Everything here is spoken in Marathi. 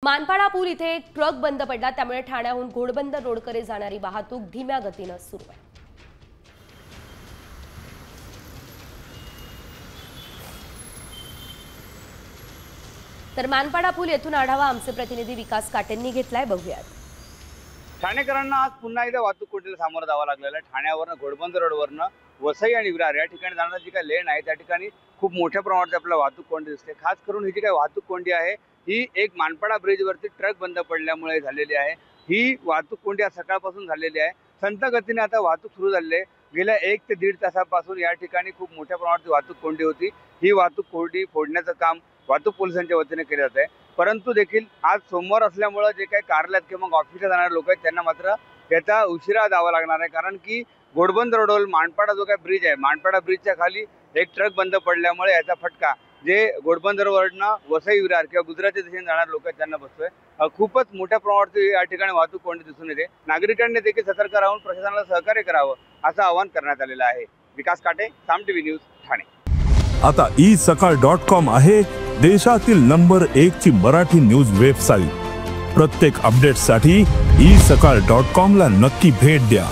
मानपाडा पूल इथे एक ट्रक बंद पडला, त्यामुळे ठाण्याहून घोडबंदर रोडकडे जाणारी वाहतूक धीम्या गतीने सुरू आहे। तर मानपाडा पूल येथून आढावा आमचे प्रतिनिधी विकास काटेंनी घेतलाय, बघूयात। ठाणेकरांना आज पुन्हा एकदा वाहतूक कोंडीला सामोरं जावं लागलेलं आहे। ठाण्यावरनं घोडबंदर रोडवरनं वसई आणि विरार या ठिकाणी जाणारी जी काही लेन आहे त्या ठिकाणी खूप मोठ्या प्रमाणात आपल्याला वाहतूक कोंडी दिसते। खास करून ही जी काही वाहतूक कोंडी आहे ही एक मानपाडा ब्रिजवरती ट्रक बंद पडल्यामुळे झालेली आहे। ही वाहतूक कोंडी आज सकाळपासून झालेली आहे। संत गतीने आता वाहतूक सुरू झाली आहे। गेल्या 1 ते 1.5 तासापासून या ठिकाणी खूप मोठ्या प्रमाणात वाहतूक कोंडी होती। ही वाहतूक कोंडी फोडण्याचं काम वाहतूक पोलिसांच्या वतीने केले जात आहे। परंतु देखील आज सोमवार असल्यामुळे जे काही कार्यालयात किंवा ऑफिसला जाणारे लोक आहेत त्यांना मात्र याचा उशिरा जावं लागणार आहे, कारण की घोडबंदर रोडवर मानपाडा जो काही ब्रिज आहे, मानपाडा ब्रिजच्या खाली एक ट्रक बंद पडल्यामुळे याचा फटका जे घोडबंदरवरनं वसई विरार किंवा गुजरातच्या दिशेने जाणारे लोक आहेत त्यांना बसतोय। खूपच मोठ्या प्रमाणात या ठिकाणी वाहतूक कोंडी दिसून येते। नागरिकांनी देखील सतर्क राहून प्रशासनाला सहकार्य करावं असं आवाहन करण्यात आलेलं आहे। विकास काटे, साम टीव्ही न्यूज, ठाणे। आता isakal.com आहे देशातील नंबर 1 ची मराठी न्यूज वेबसाईट। प्रत्येक अपडेटसाठी isakal.com ला नक्की भेट द्या।